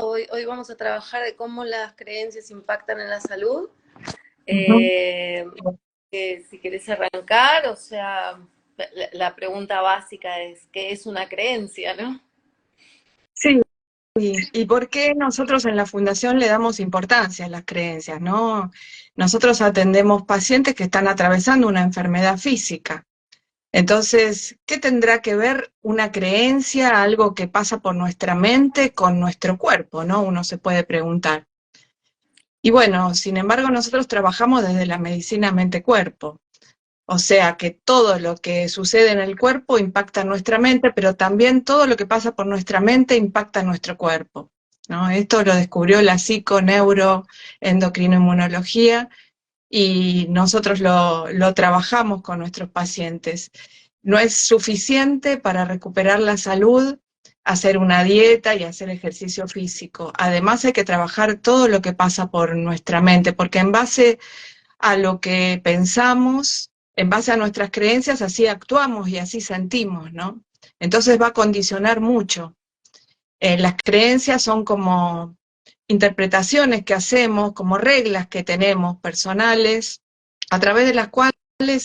Hoy vamos a trabajar de cómo las creencias impactan en la salud. Ujú. Eh, si querés arrancar, o sea, la pregunta básica es, ¿qué es una creencia, no? Sí, ¿y por qué nosotros en la Fundación le damos importancia a las creencias, no? Nosotros atendemos pacientes que están atravesando una enfermedad física. Entonces, ¿qué tendrá que ver una creencia, algo que pasa por nuestra mente, con nuestro cuerpo, no? Uno se puede preguntar. Y bueno, sin embargo, nosotros trabajamos desde la medicina mente-cuerpo. O sea que todo lo que sucede en el cuerpo impacta en nuestra mente, pero también todo lo que pasa por nuestra mente impacta en nuestro cuerpo, ¿no? Esto lo descubrió la psico-neuro-endocrinoinmunología y nosotros lo trabajamos con nuestros pacientes. No es suficiente para recuperar la salud hacer una dieta y hacer ejercicio físico. Además hay que trabajar todo lo que pasa por nuestra mente, porque en base a lo que pensamos, en base a nuestras creencias, así actuamos y así sentimos, ¿no? Entonces va a condicionar mucho. Las creencias son como interpretaciones que hacemos, como reglas que tenemos personales, a través de las cuales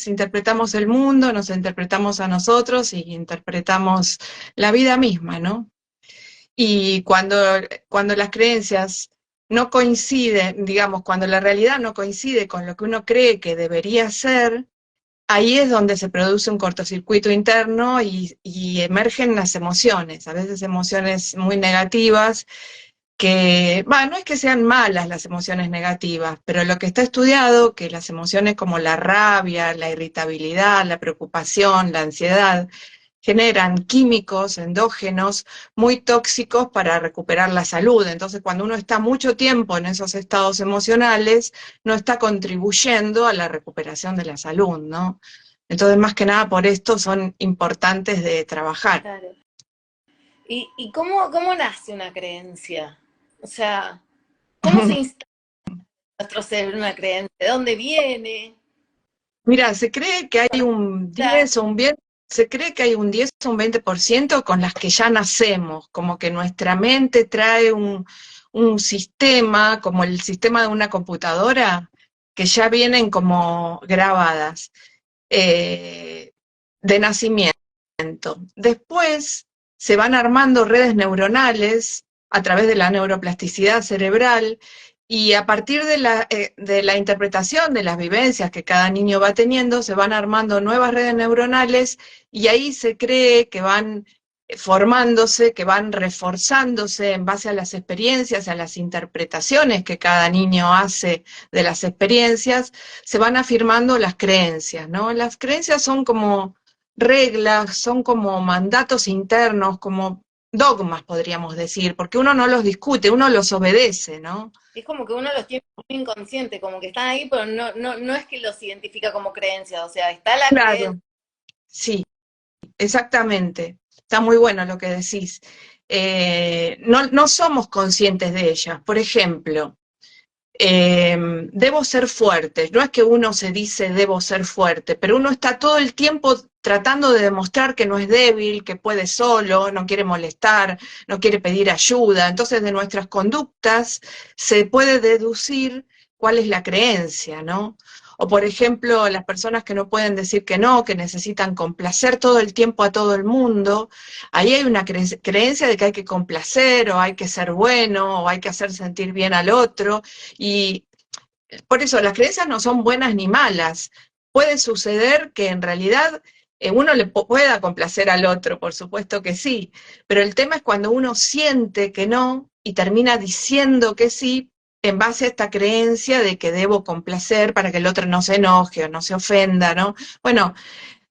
interpretamos el mundo, nos interpretamos a nosotros y interpretamos la vida misma, ¿no? Y cuando las creencias no coinciden, digamos, cuando la realidad no coincide con lo que uno cree que debería ser, ahí es donde se produce un cortocircuito interno y emergen las emociones, a veces emociones muy negativas, que, bueno, no es que sean malas las emociones negativas, pero lo que está estudiado, que las emociones como la rabia, la irritabilidad, la preocupación, la ansiedad, generan químicos endógenos muy tóxicos para recuperar la salud. Entonces, cuando uno está mucho tiempo en esos estados emocionales, no está contribuyendo a la recuperación de la salud, ¿no? Entonces, más que nada por esto son importantes de trabajar. Claro. ¿Y cómo nace una creencia? O sea, ¿cómo se instala en nuestro cerebro una creencia? ¿De dónde viene? Mira, se cree que hay un 10 o un 20, se cree que hay un 10 o un 20% con las que ya nacemos, como que nuestra mente trae un sistema, como el sistema de una computadora, que ya vienen como grabadas, eh, de nacimiento. Después se van armando redes neuronales a través de la neuroplasticidad cerebral y a partir de la interpretación de las vivencias que cada niño va teniendo, se van armando nuevas redes neuronales y ahí se cree que van formándose, que van reforzándose en base a las experiencias, a las interpretaciones que cada niño hace de las experiencias, se van afirmando las creencias, ¿no? Las creencias son como reglas, son como mandatos internos, como dogmas, podríamos decir, porque uno no los discute, uno los obedece, ¿no? Es como que uno los tiene muy inconsciente, como que están ahí, pero no es que los identifica como creencia, o sea, está la creencia. Claro, sí, exactamente. Está muy bueno lo que decís. No somos conscientes de ellas. Por ejemplo, debo ser fuerte. No es que uno se dice debo ser fuerte, pero uno está todo el tiempo tratando de demostrar que no es débil, que puede solo, no quiere molestar, no quiere pedir ayuda. Entonces, de nuestras conductas se puede deducir cuál es la creencia, ¿no? O, por ejemplo, las personas que no pueden decir que no, que necesitan complacer todo el tiempo a todo el mundo, ahí hay una creencia de que hay que complacer, o hay que ser bueno, o hay que hacer sentir bien al otro, y por eso las creencias no son buenas ni malas. Puede suceder que en realidad uno le pueda complacer al otro, por supuesto que sí, pero el tema es cuando uno siente que no y termina diciendo que sí en base a esta creencia de que debo complacer para que el otro no se enoje o no se ofenda, ¿no? Bueno,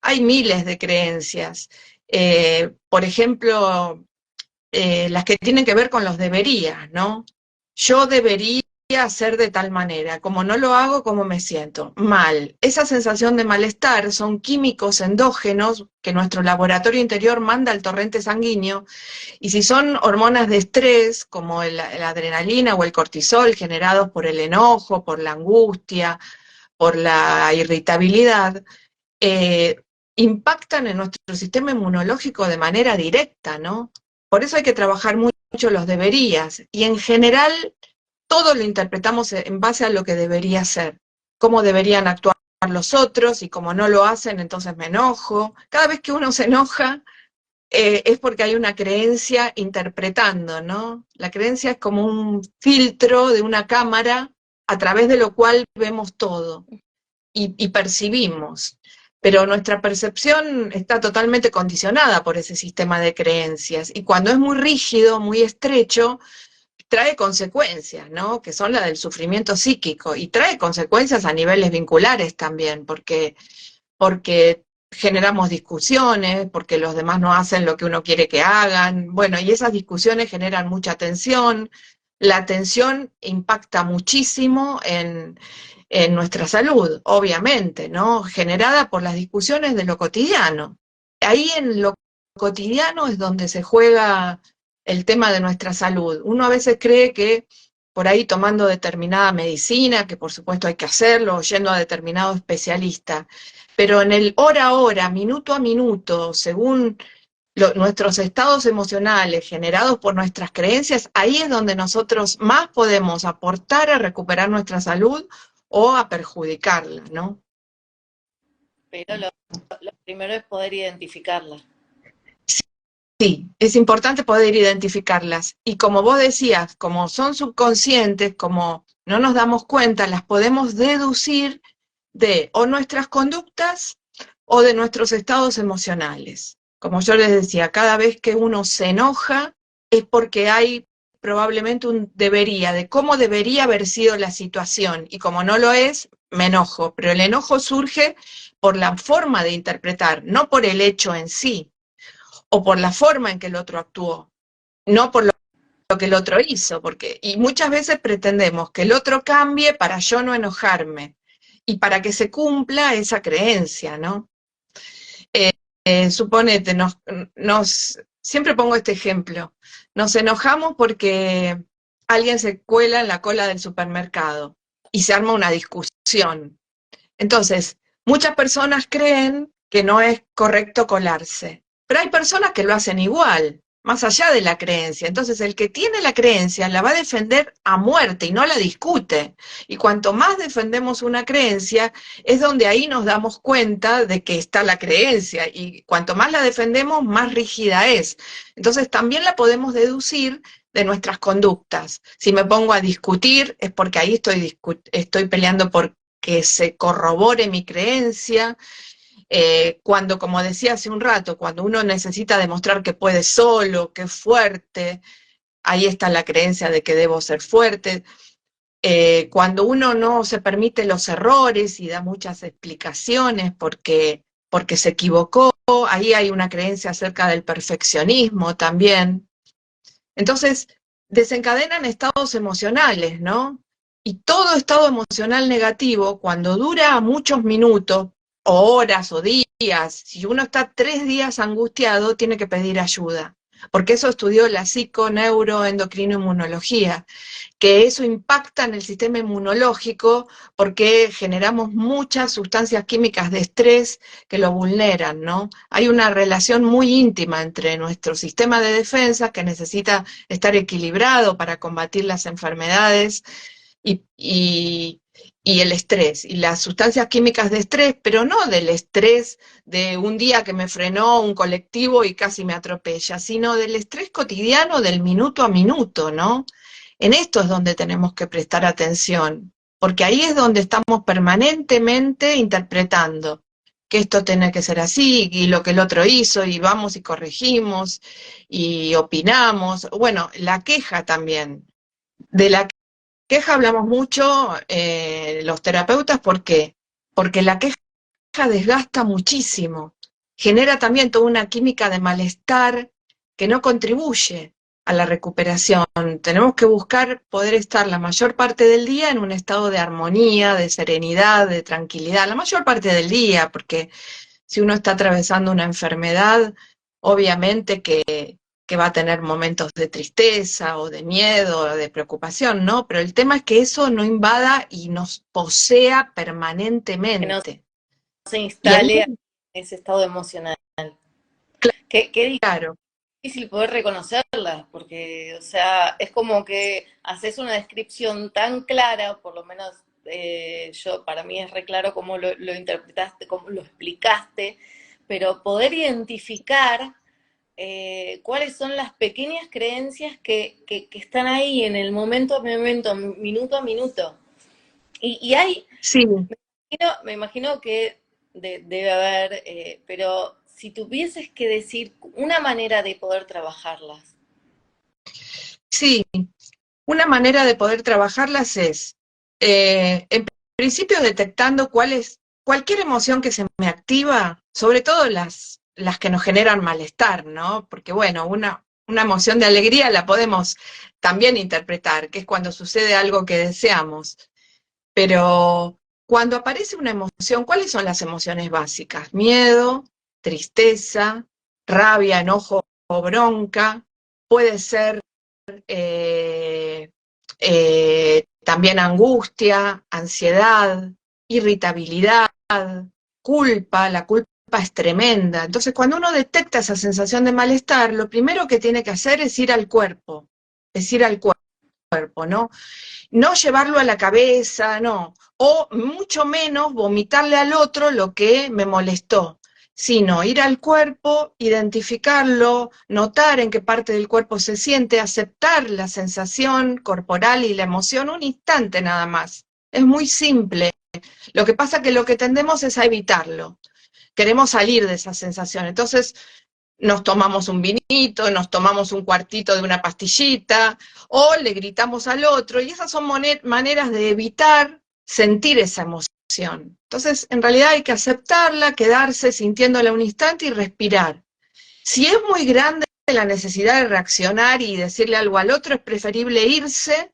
hay miles de creencias. Por ejemplo, las que tienen que ver con los deberías, ¿no? Yo debería hacer de tal manera, como no lo hago, ¿cómo me siento? Mal. Esa sensación de malestar son químicos endógenos que nuestro laboratorio interior manda al torrente sanguíneo, y si son hormonas de estrés, como la adrenalina o el cortisol generados por el enojo, por la angustia, por la irritabilidad, eh, impactan en nuestro sistema inmunológico de manera directa, ¿no? Por eso hay que trabajar muy mucho los deberías, y en general todo lo interpretamos en base a lo que debería ser, cómo deberían actuar los otros, y como no lo hacen, entonces me enojo. Cada vez que uno se enoja, es porque hay una creencia interpretando, ¿no? La creencia es como un filtro de una cámara a través de lo cual vemos todo y percibimos. Pero nuestra percepción está totalmente condicionada por ese sistema de creencias. Y cuando es muy rígido, muy estrecho, trae consecuencias, ¿no? Que son las del sufrimiento psíquico. Y trae consecuencias a niveles vinculares también, porque generamos discusiones, porque los demás no hacen lo que uno quiere que hagan. Bueno, y esas discusiones generan mucha tensión. La tensión impacta muchísimo en nuestra salud, obviamente, ¿no? Generada por las discusiones de lo cotidiano. Ahí en lo cotidiano es donde se juega el tema de nuestra salud. Uno a veces cree que por ahí tomando determinada medicina, que por supuesto hay que hacerlo, o yendo a determinado especialista, pero en el hora a hora, minuto a minuto, según nuestros estados emocionales generados por nuestras creencias, ahí es donde nosotros más podemos aportar a recuperar nuestra salud o a perjudicarla, ¿no? Pero lo primero es poder identificarla. Sí, es importante poder identificarlas. Y como vos decías, como son subconscientes, como no nos damos cuenta, las podemos deducir de o nuestras conductas o de nuestros estados emocionales. Como yo les decía, cada vez que uno se enoja es porque hay probablemente un debería, de cómo debería haber sido la situación, y como no lo es, me enojo, pero el enojo surge por la forma de interpretar, no por el hecho en sí, o por la forma en que el otro actuó, no por lo que el otro hizo, y muchas veces pretendemos que el otro cambie para yo no enojarme, y para que se cumpla esa creencia, ¿no? Suponete, siempre pongo este ejemplo, nos enojamos porque alguien se cuela en la cola del supermercado y se arma una discusión. Entonces, muchas personas creen que no es correcto colarse, pero hay personas que lo hacen igual, más allá de la creencia. Entonces, el que tiene la creencia la va a defender a muerte y no la discute. Y cuanto más defendemos una creencia, es donde ahí nos damos cuenta de que está la creencia. Y cuanto más la defendemos, más rígida es. Entonces, también la podemos deducir de nuestras conductas. Si me pongo a discutir, es porque ahí estoy peleando por que se corrobore mi creencia. Cuando, como decía hace un rato, cuando uno necesita demostrar que puede solo, que es fuerte, ahí está la creencia de que debo ser fuerte. Cuando uno no se permite los errores y da muchas explicaciones porque se equivocó, ahí hay una creencia acerca del perfeccionismo también. Entonces, desencadenan estados emocionales, ¿no? Y todo estado emocional negativo, cuando dura muchos minutos, o horas, o días, si uno está 3 días angustiado, tiene que pedir ayuda. Porque eso estudió la psico-neuro-endocrino-inmunología, que eso impacta en el sistema inmunológico porque generamos muchas sustancias químicas de estrés que lo vulneran, ¿no? Hay una relación muy íntima entre nuestro sistema de defensa, que necesita estar equilibrado para combatir las enfermedades, y el estrés, y las sustancias químicas de estrés, pero no del estrés de un día que me frenó un colectivo y casi me atropella, sino del estrés cotidiano del minuto a minuto, ¿no? En esto es donde tenemos que prestar atención, porque ahí es donde estamos permanentemente interpretando que esto tiene que ser así, y lo que el otro hizo, y vamos y corregimos, y opinamos. Bueno, la queja también. De la queja hablamos mucho los terapeutas, ¿por qué? Porque la queja desgasta muchísimo, genera también toda una química de malestar que no contribuye a la recuperación. Tenemos que buscar poder estar la mayor parte del día en un estado de armonía, de serenidad, de tranquilidad, la mayor parte del día, porque si uno está atravesando una enfermedad, obviamente que va a tener momentos de tristeza o de miedo o de preocupación, ¿no? Pero el tema es que eso no invada y nos posea Que no permanentemente. se Y ahí, instale ese estado emocional. Qué claro, difícil poder reconocerlas, porque, o sea, es como que haces una descripción tan clara, por lo menos yo, para mí es re claro cómo lo interpretaste, cómo lo explicaste, pero poder identificar cuáles son las pequeñas creencias que están ahí en el momento a momento, minuto a minuto. Y hay, Sí, me imagino que debe haber, pero si tuvieses que decir una manera de poder trabajarlas. sí. Una manera de poder trabajarlas es, en principio, detectando cualquier emoción que se me activa, sobre todo las que nos generan malestar, ¿no? Porque bueno, una emoción de alegría la podemos también interpretar, que es cuando sucede algo que deseamos. Pero cuando aparece una emoción, ¿cuáles son las emociones básicas? Miedo, tristeza, rabia, enojo o bronca. Puede ser eh, también angustia, ansiedad, irritabilidad, culpa. La culpa es tremenda. Entonces, cuando uno detecta esa sensación de malestar, lo primero que tiene que hacer es ir al cuerpo, es ir al cuerpo, ¿no? No llevarlo a la cabeza, no, o mucho menos vomitarle al otro lo que me molestó, sino ir al cuerpo, identificarlo, notar en qué parte del cuerpo se siente, aceptar la sensación corporal y la emoción un instante nada más. Es muy simple. Lo que pasa es que lo que tendemos es a evitarlo. Queremos salir de esa sensación. Entonces, nos tomamos un vinito, nos tomamos un cuartito de una pastillita, o le gritamos al otro, y esas son maneras de evitar sentir esa emoción. Entonces, en realidad hay que aceptarla, quedarse sintiéndola un instante y respirar. Si es muy grande la necesidad de reaccionar y decirle algo al otro, es preferible irse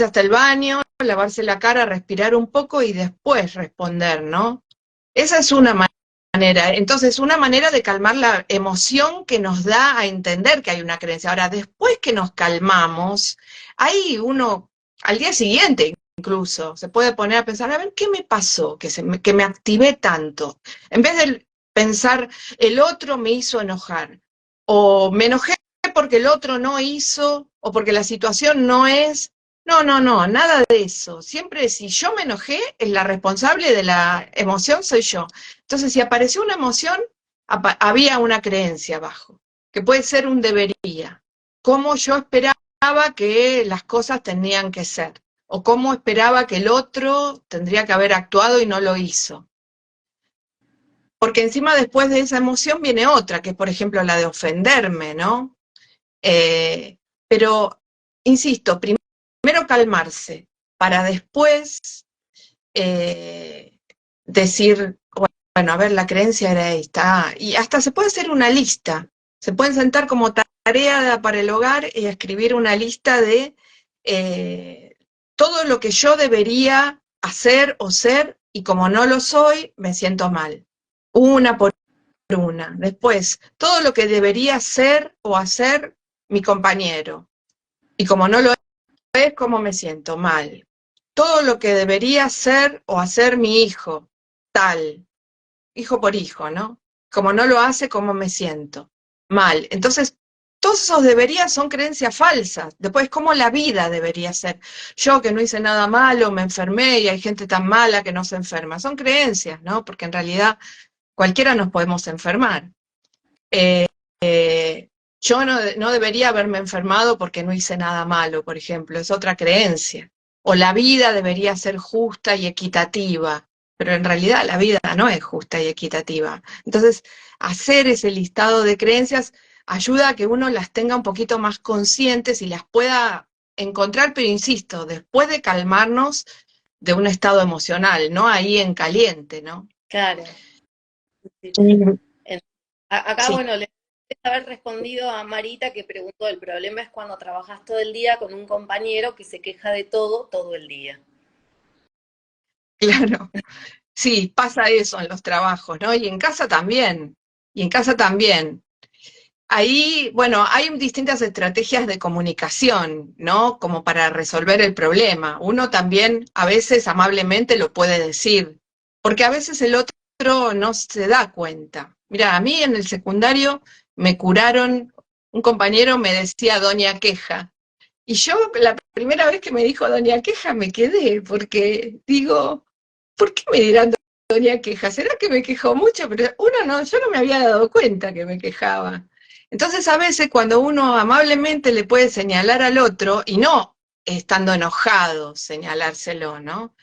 hasta el baño, lavarse la cara, respirar un poco y después responder, ¿no? Esa es una manera. Entonces, una manera de calmar la emoción que nos da a entender que hay una creencia. Ahora, después que nos calmamos, ahí uno, al día siguiente incluso, se puede poner a pensar, a ver, ¿qué me pasó? Que me activé tanto. En vez de pensar, el otro me hizo enojar, o me enojé porque el otro no hizo, o porque la situación no es. No, no, no, nada de eso. Siempre si yo me enojé, es la responsable de la emoción soy yo. Entonces, si apareció una emoción, había una creencia abajo, que puede ser un debería. Cómo yo esperaba que las cosas tenían que ser, o cómo esperaba que el otro tendría que haber actuado y no lo hizo. Porque encima después de esa emoción viene otra, que es por ejemplo la de ofenderme, ¿no? Eh, pero, insisto, primero calmarse, para después decir, bueno, a ver, la creencia era esta, y hasta se puede hacer una lista, se pueden sentar como tarea para el hogar y escribir una lista de todo lo que yo debería hacer o ser, y como no lo soy, me siento mal. Una por una. Después, todo lo que debería ser o hacer mi compañero, y como no lo es, ¿cómo me siento? Mal. Todo lo que debería ser o hacer mi hijo, tal, hijo por hijo, ¿no? Como no lo hace, ¿cómo me siento? Mal. Entonces, todos esos deberías son creencias falsas. Después, ¿cómo la vida debería ser? Yo que no hice nada malo, me enfermé y hay gente tan mala que no se enferma. Son creencias, ¿no? Porque en realidad cualquiera nos podemos enfermar. Eh, yo no debería haberme enfermado porque no hice nada malo, por ejemplo, es otra creencia. O la vida debería ser justa y equitativa, pero en realidad la vida no es justa y equitativa. Entonces, hacer ese listado de creencias ayuda a que uno las tenga un poquito más conscientes y las pueda encontrar, pero insisto, después de calmarnos de un estado emocional, no ahí en caliente, ¿no? Claro. Sí. Mm. Acá, Sí, bueno, le haber respondido a Marita que preguntó, el problema es cuando trabajas todo el día con un compañero que se queja de todo, todo el día. claro. Sí, pasa eso en los trabajos, ¿no? Y en casa también, y en casa también. Ahí, bueno, hay distintas estrategias de comunicación, ¿no? Como para resolver el problema. Uno también a veces amablemente lo puede decir, porque a veces el otro no se da cuenta. Mira, a mí en el secundario me curaron un compañero me decía Doña Queja. Y yo la primera vez que me dijo Doña Queja me quedé, porque digo, ¿por qué me dirán Doña Queja? ¿Será que me quejo mucho? Pero uno no, yo no me había dado cuenta que me quejaba. Entonces a veces cuando uno amablemente le puede señalar al otro, y no estando enojado señalárselo, ¿no?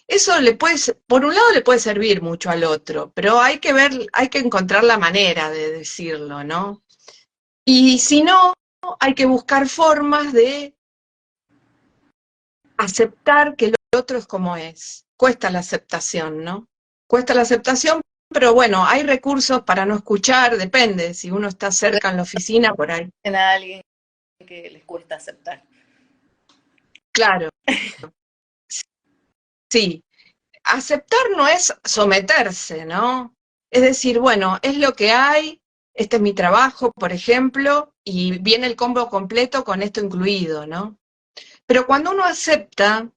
Eso le puede, por un lado le puede servir mucho al otro, pero hay que ver, hay que encontrar la manera de decirlo, ¿no? Y si no, hay que buscar formas de aceptar que el otro es como es. Cuesta la aceptación, ¿no? Cuesta la aceptación, pero bueno, hay recursos para no escuchar, depende, si uno está cerca en la oficina, por ahí. A alguien que les cuesta aceptar. Claro, sí. Aceptar no es someterse, ¿no? Es decir, bueno, es lo que hay, este es mi trabajo, por ejemplo, y viene el combo completo con esto incluido, ¿no? Pero cuando uno acepta,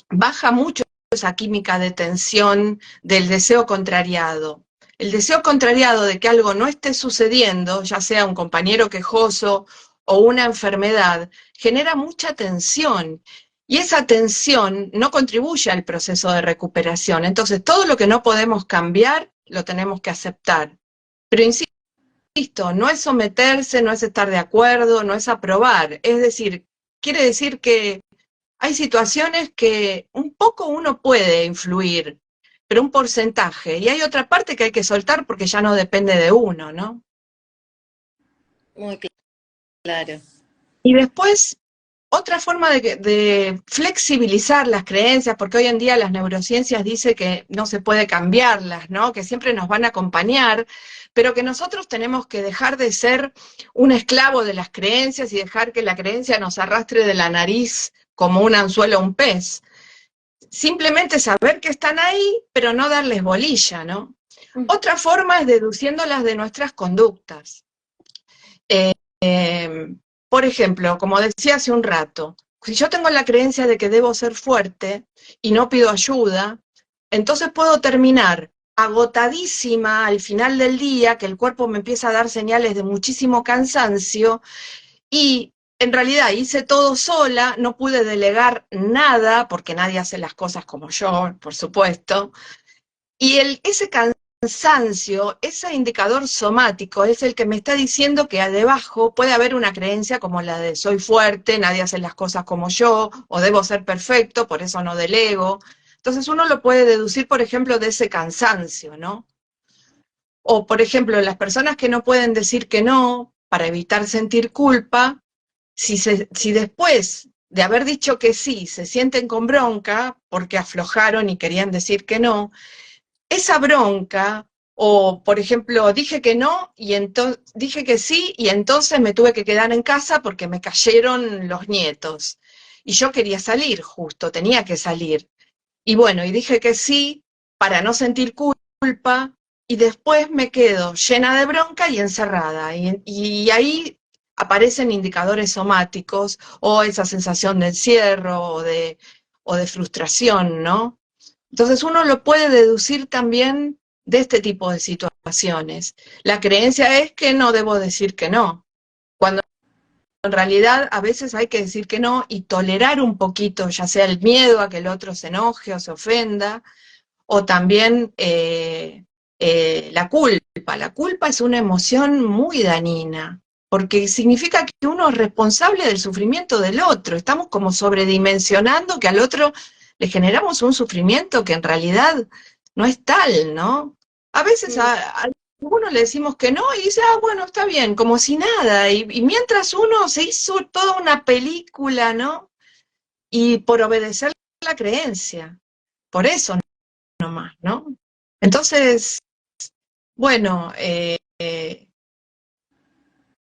baja mucho esa química de tensión del deseo contrariado. El deseo contrariado de que algo no esté sucediendo, ya sea un compañero quejoso o una enfermedad, genera mucha tensión. Y esa tensión no contribuye al proceso de recuperación. Entonces, todo lo que no podemos cambiar, lo tenemos que aceptar. Pero insisto, no es someterse, no es estar de acuerdo, no es aprobar. Es decir, quiere decir que hay situaciones que un poco uno puede influir, pero un porcentaje, y hay otra parte que hay que soltar porque ya no depende de uno, ¿no? Muy claro. Y después, otra forma de flexibilizar las creencias, porque hoy en día las neurociencias dicen que no se puede cambiarlas, ¿no? Que siempre nos van a acompañar, pero que nosotros tenemos que dejar de ser un esclavo de las creencias y dejar que la creencia nos arrastre de la nariz como un anzuelo a un pez. Simplemente saber que están ahí, pero no darles bolilla, ¿no? Otra forma es deduciéndolas de nuestras conductas. Por ejemplo, como decía hace un rato, si yo tengo la creencia de que debo ser fuerte y no pido ayuda, entonces puedo terminar agotadísima al final del día, que el cuerpo me empieza a dar señales de muchísimo cansancio, y en realidad hice todo sola, no pude delegar nada, porque nadie hace las cosas como yo, por supuesto, y ese cansancio, ese indicador somático es el que me está diciendo que debajo puede haber una creencia como la de soy fuerte, nadie hace las cosas como yo, o debo ser perfecto, por eso no delego. Entonces uno lo puede deducir, por ejemplo, de ese cansancio, ¿no? O, por ejemplo, las personas que no pueden decir que no para evitar sentir culpa, si después de haber dicho que sí se sienten con bronca porque aflojaron y querían decir que no, esa bronca, o por ejemplo, dije que no, y entonces dije que sí, y entonces me tuve que quedar en casa porque me cayeron los nietos. Y yo quería salir, justo, tenía que salir. Y bueno, y dije que sí para no sentir culpa, y después me quedo llena de bronca y encerrada. Y ahí aparecen indicadores somáticos, o esa sensación de encierro, o de frustración, ¿no? Entonces uno lo puede deducir también de este tipo de situaciones. La creencia es que no debo decir que no, cuando en realidad a veces hay que decir que no y tolerar un poquito, ya sea el miedo a que el otro se enoje o se ofenda, o también la culpa. La culpa es una emoción muy dañina, porque significa que uno es responsable del sufrimiento del otro. Estamos como sobredimensionando que al otro le generamos un sufrimiento que en realidad no es tal, ¿no? A veces a algunos le decimos que no y dice, ah, bueno, está bien, como si nada. Y mientras uno se hizo toda una película, ¿no? Y por obedecer la creencia. Por eso nomás, ¿no? Entonces, bueno,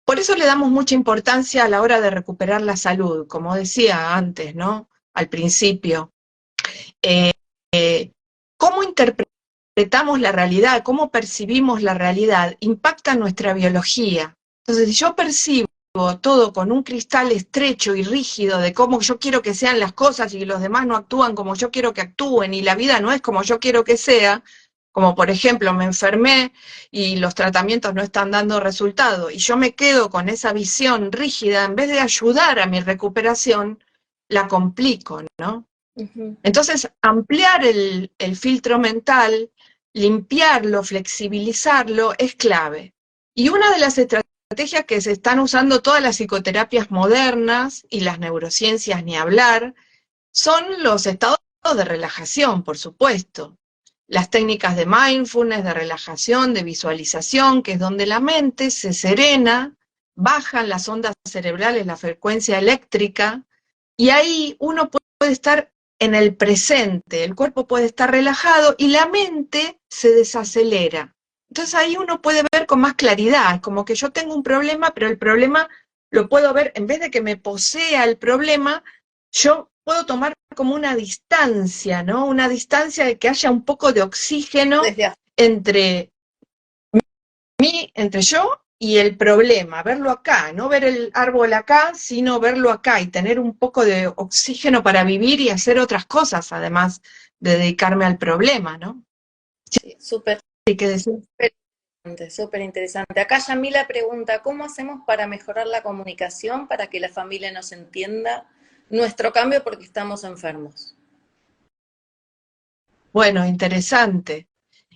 por eso le damos mucha importancia a la hora de recuperar la salud, como decía antes, ¿no? Al principio. Eh, ¿Cómo interpretamos la realidad, cómo percibimos la realidad, impacta nuestra biología? Entonces, si yo percibo todo con un cristal estrecho y rígido de cómo yo quiero que sean las cosas y los demás no actúan como yo quiero que actúen y la vida no es como yo quiero que sea, Como por ejemplo, me enfermé y los tratamientos no están dando resultado, y yo me quedo con esa visión rígida, en vez de ayudar a mi recuperación, la complico, ¿no? Ujú. Entonces, ampliar el filtro mental, limpiarlo, flexibilizarlo, es clave. Y una de las estrategias que se están usando todas las psicoterapias modernas y las neurociencias ni hablar, son los estados de relajación, por supuesto. Las técnicas de mindfulness, de relajación, de visualización, que es donde la mente se serena, bajan las ondas cerebrales, la frecuencia eléctrica, y ahí uno puede estar en el presente, el cuerpo puede estar relajado y la mente se desacelera. Entonces ahí uno puede ver con más claridad, como que yo tengo un problema, pero el problema lo puedo ver, en vez de que me posea el problema, yo puedo tomar como una distancia, ¿no? Una distancia de que haya un poco de oxígeno Desde entre entre yo y el problema, verlo acá, no ver el árbol acá, sino verlo acá y tener un poco de oxígeno para vivir y hacer otras cosas, además de dedicarme al problema, ¿no? sí, súper Hay que decir, interesante, súper interesante. Acá Yamila pregunta, ¿cómo hacemos para mejorar la comunicación para que la familia nos entienda nuestro cambio porque estamos enfermos? bueno, interesante.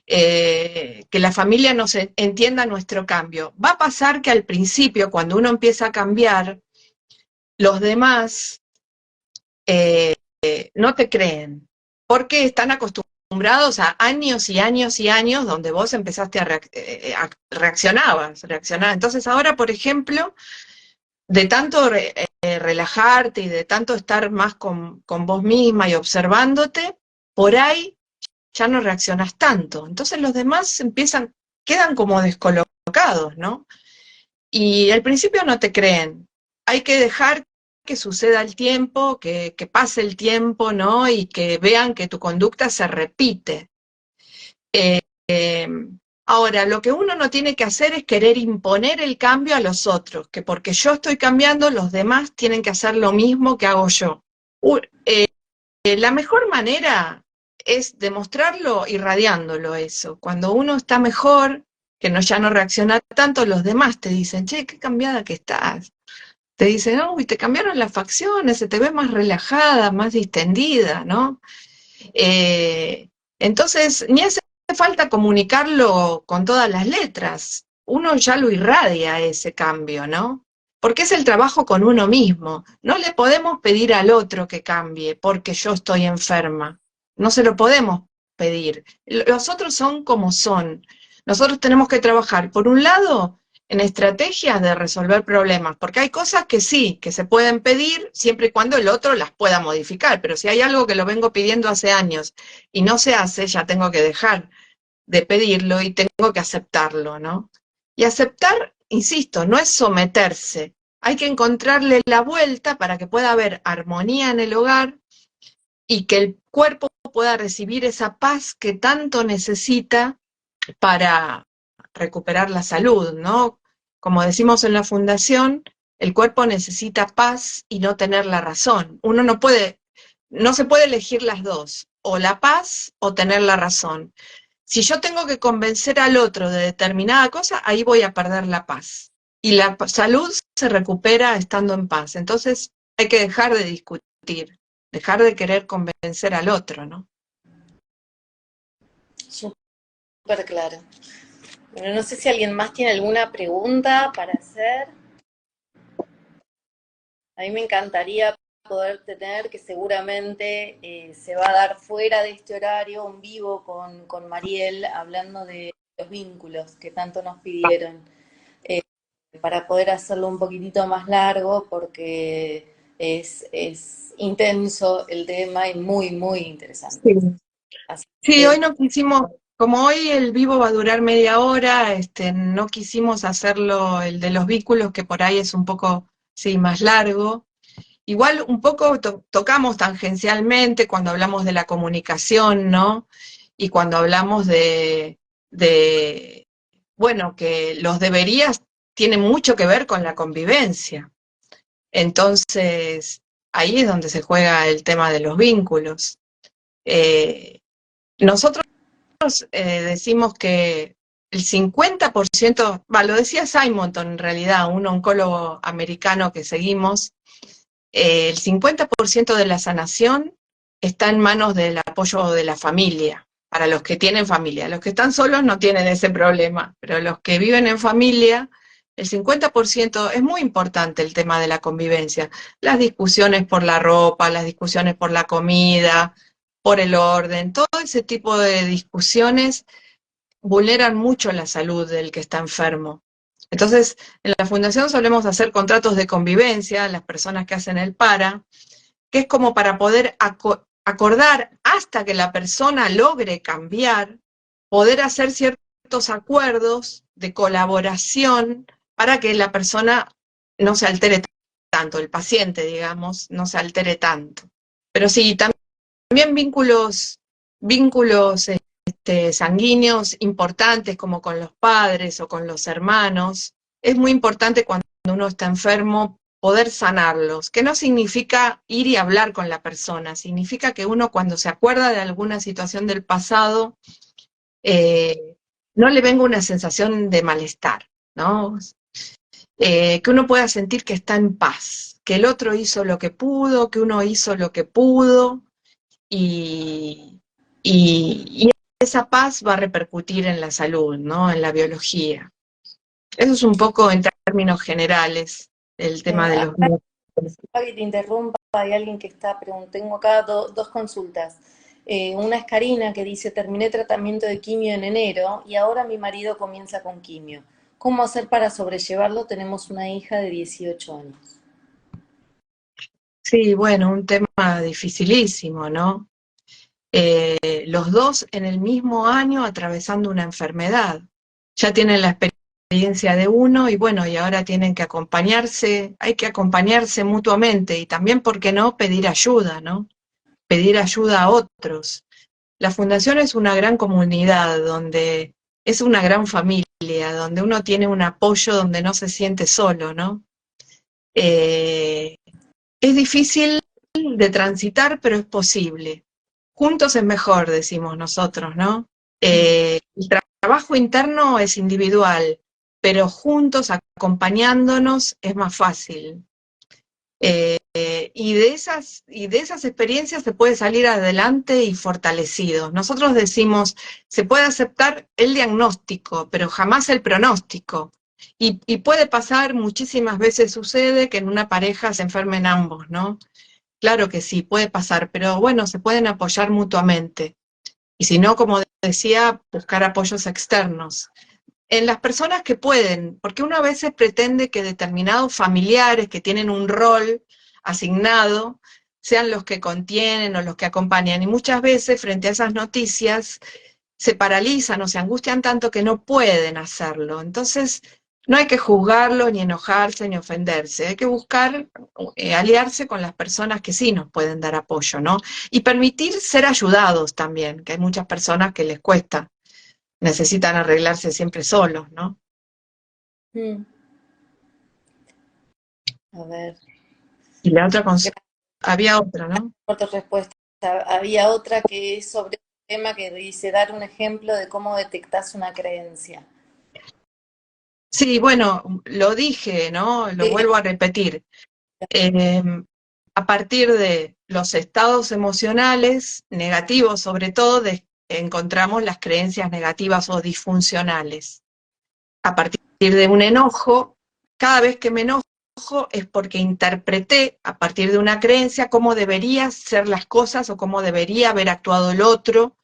Que la familia nos entienda nuestro cambio. Va a pasar que al principio, cuando uno empieza a cambiar, los demás no te creen, porque están acostumbrados a años y años y años donde vos empezaste reaccionabas. Entonces ahora, por ejemplo, de tanto relajarte y de tanto estar más con vos misma y observándote, por ahí ya no reaccionas tanto. Entonces los demás quedan como descolocados, ¿no? Y al principio no te creen. Hay que dejar que suceda el tiempo, que pase el tiempo, ¿no? Y que vean que tu conducta se repite. Eh, eh, Ahora, lo que uno no tiene que hacer es querer imponer el cambio a los otros, que porque yo estoy cambiando, los demás tienen que hacer lo mismo que hago yo. La mejor manera es demostrarlo irradiándolo eso. Cuando uno está mejor, que no, ya no reacciona tanto, los demás te dicen, che, qué cambiada que estás. Te dicen, no, y te cambiaron las facciones, se te ve más relajada, más distendida, ¿no? Eh, entonces, ni hace falta comunicarlo con todas las letras. Uno ya lo irradia ese cambio, ¿no? Porque es el trabajo con uno mismo. No le podemos pedir al otro que cambie porque yo estoy enferma. No se lo podemos pedir. Los otros son como son. Nosotros tenemos que trabajar, por un lado, en estrategias de resolver problemas, porque hay cosas que sí, que se pueden pedir siempre y cuando el otro las pueda modificar, pero si hay algo que lo vengo pidiendo hace años y no se hace, ya tengo que dejar de pedirlo y tengo que aceptarlo, ¿no? Y aceptar, insisto, no es someterse, hay que encontrarle la vuelta para que pueda haber armonía en el hogar y que el cuerpo pueda recibir esa paz que tanto necesita para recuperar la salud, ¿no? Como decimos en la fundación, el cuerpo necesita paz y no tener la razón. Uno no se puede elegir las dos, o la paz o tener la razón. Si yo tengo que convencer al otro de determinada cosa, ahí voy a perder la paz. Y la salud se recupera estando en paz. Entonces hay que dejar de discutir, dejar de querer convencer al otro, ¿no? Súper claro. Bueno, no sé si alguien más tiene alguna pregunta para hacer. A mí me encantaría poder tener, que seguramente se va a dar fuera de este horario, un vivo con Mariel, hablando de los vínculos que tanto nos pidieron, eh, para poder hacerlo un poquitito más largo, porque es intenso el tema y muy, muy interesante. Sí. Así Sí, que, hoy no quisimos, como hoy el vivo va a durar media hora, no quisimos hacerlo el de los vínculos, que por ahí es un poco, sí, más largo. Igual un poco tocamos tangencialmente cuando hablamos de la comunicación, ¿no? Y cuando hablamos de, bueno, que los deberías tienen mucho que ver con la convivencia. Entonces, ahí es donde se juega el tema de los vínculos. Nosotros decimos que el 50%, lo decía Simonton en realidad, un oncólogo americano que seguimos, el 50% de la sanación está en manos del apoyo de la familia, para los que tienen familia. Los que están solos no tienen ese problema, pero los que viven en familia, el 50% es muy importante el tema de la convivencia. Las discusiones por la ropa, las discusiones por la comida, por el orden, todo ese tipo de discusiones vulneran mucho la salud del que está enfermo. Entonces, en la Fundación solemos hacer contratos de convivencia, las personas que hacen el PARA, que es como para poder acordar hasta que la persona logre cambiar, poder hacer ciertos acuerdos de colaboración para que la persona no se altere tanto, el paciente, digamos, no se altere tanto. Pero sí, también vínculos sanguíneos importantes, como con los padres o con los hermanos. Es muy importante cuando uno está enfermo poder sanarlos, que no significa ir y hablar con la persona, significa que uno cuando se acuerda de alguna situación del pasado, no le venga una sensación de malestar, ¿no? Que uno pueda sentir que está en paz, que el otro hizo lo que pudo, que uno hizo lo que pudo, y esa paz va a repercutir en la salud, ¿no? En la biología. Eso es un poco en términos generales el tema de los Acá, mitos. que te interrumpa, hay alguien que está preguntando, tengo acá dos consultas. Una es Karina que dice, terminé tratamiento de quimio en enero y ahora mi marido comienza con quimio. ¿Cómo hacer para sobrellevarlo? Tenemos una hija de 18 años. Sí, bueno, un tema dificilísimo, ¿no? Los dos en el mismo año atravesando una enfermedad. Ya tienen la experiencia de uno y bueno, y ahora tienen que acompañarse, hay que acompañarse mutuamente y también, ¿por qué no?, pedir ayuda, ¿no? Pedir ayuda a otros. La fundación es una gran comunidad donde es una gran familia, donde uno tiene un apoyo, donde no se siente solo, ¿no? Es difícil de transitar, pero es posible. Juntos es mejor, decimos nosotros, ¿no? El trabajo interno es individual, pero juntos, acompañándonos, es más fácil. Y de esas experiencias se puede salir adelante y fortalecido. Nosotros decimos, se puede aceptar el diagnóstico, pero jamás el pronóstico. Y puede pasar, muchísimas veces sucede que en una pareja se enfermen ambos, ¿no? Claro que sí, puede pasar, pero bueno, se pueden apoyar mutuamente. Y si no, como decía, buscar apoyos externos. En las personas que pueden, porque uno a veces pretende que determinados familiares que tienen un rol asignado sean los que contienen o los que acompañan, y muchas veces frente a esas noticias se paralizan o se angustian tanto que no pueden hacerlo. Entonces, no hay que juzgarlo, ni enojarse, ni ofenderse, hay que buscar aliarse con las personas que sí nos pueden dar apoyo, ¿no? Y permitir ser ayudados también, que hay muchas personas que les cuesta, necesitan arreglarse siempre solos, ¿no? Mm, a ver, Y la otra había otra, ¿no? por tu respuesta. Había otra que es sobre un tema que dice dar un ejemplo de cómo detectas una creencia. Sí, bueno, lo dije, ¿no? Lo Sí, vuelvo a repetir. Eh, a partir de los estados emocionales negativos, sobre todo, encontramos las creencias negativas o disfuncionales. A partir de un enojo, cada vez que me enojo es porque interpreté a partir de una creencia cómo deberían ser las cosas o cómo debería haber actuado el otro,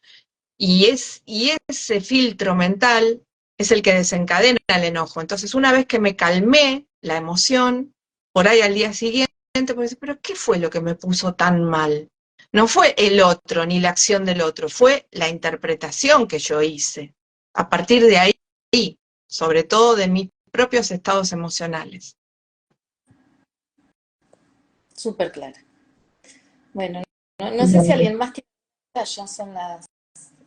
y ese filtro mental es el que desencadena el enojo. Entonces, una vez que me calmé la emoción, por ahí al día siguiente, pues decir, pero ¿qué fue lo que me puso tan mal? No fue el otro ni la acción del otro, fue la interpretación que yo hice. A partir de ahí, sobre todo de mis propios estados emocionales. súper clara. Bueno, no sé si alguien más tiene, ya son las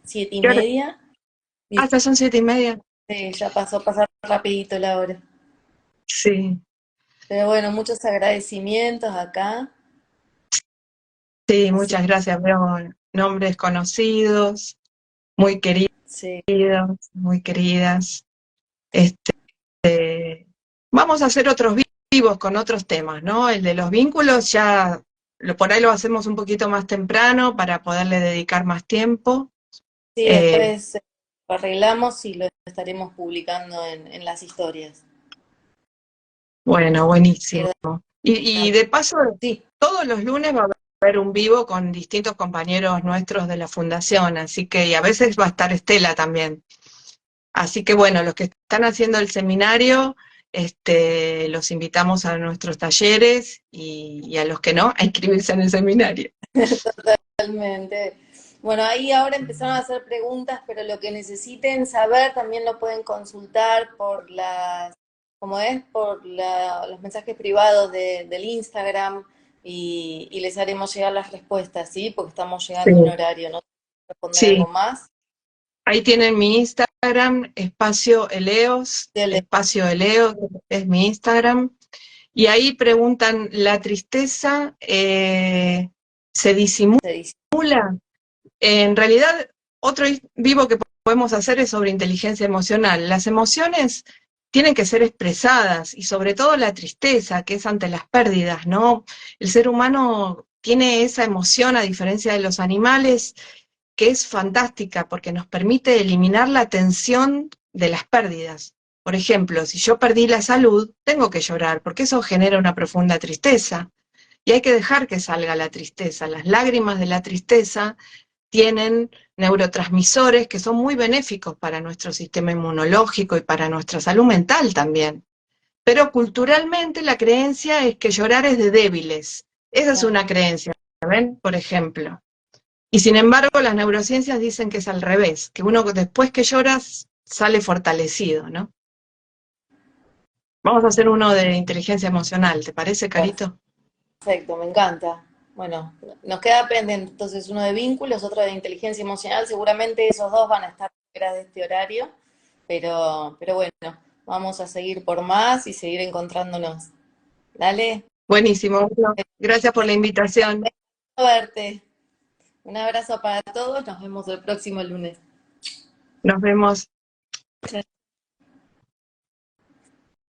7:30. Hasta son 7:30. Ya pasó a pasar rapidito la hora. Sí, Pero bueno, muchos agradecimientos acá. sí, Así muchas que gracias. Veo nombres conocidos, muy queridos. Sí, muy queridas. Vamos a hacer otros vivos con otros temas, ¿no? El de los vínculos ya, por ahí lo hacemos un poquito más temprano para poderle dedicar más tiempo. sí, Eh, después lo arreglamos y lo estaremos publicando en las historias. bueno, buenísimo. Queda- Y de paso, Sí, todos los lunes va a haber un vivo con distintos compañeros nuestros de la fundación, así que, y a veces va a estar Estela también. Así que bueno, los que están haciendo el seminario, los invitamos a nuestros talleres y a los que no, a inscribirse en el seminario. totalmente. Bueno, ahí ahora empezaron a hacer preguntas, pero lo que necesiten saber también lo pueden consultar por como es, por los mensajes privados del Instagram y les haremos llegar las respuestas, ¿sí? Porque estamos Sí, llegando a un horario, ¿no? ¿Responder sí. algo más? Ahí tienen mi Instagram, Dele, Espacio Eleos es mi Instagram. Y ahí preguntan, ¿la tristeza se disimula? se dice. En realidad, otro vivo que podemos hacer es sobre inteligencia emocional. Las emociones tienen que ser expresadas y sobre todo la tristeza, que es ante las pérdidas, ¿no? El ser humano tiene esa emoción, a diferencia de los animales, que es fantástica porque nos permite eliminar la tensión de las pérdidas. Por ejemplo, si yo perdí la salud, tengo que llorar porque eso genera una profunda tristeza. Y hay que dejar que salga la tristeza. Las lágrimas de la tristeza tienen neurotransmisores que son muy benéficos para nuestro sistema inmunológico y para nuestra salud mental también. Pero culturalmente la creencia es que llorar es de débiles. Esa es una creencia, ¿ven? Por ejemplo. Y sin embargo, las neurociencias dicen que es al revés, que uno después que lloras sale fortalecido, ¿no? Vamos a hacer uno de inteligencia emocional, ¿te parece, Carito? Perfecto, me encanta. Bueno, nos queda pendiente entonces uno de vínculos, otro de inteligencia emocional. Seguramente esos dos van a estar fuera de este horario, pero bueno, vamos a seguir por más y seguir encontrándonos. Dale, Buenísimo. Bueno, gracias por la invitación. a verte. Un abrazo para todos, nos vemos el próximo lunes. Nos vemos. Chao.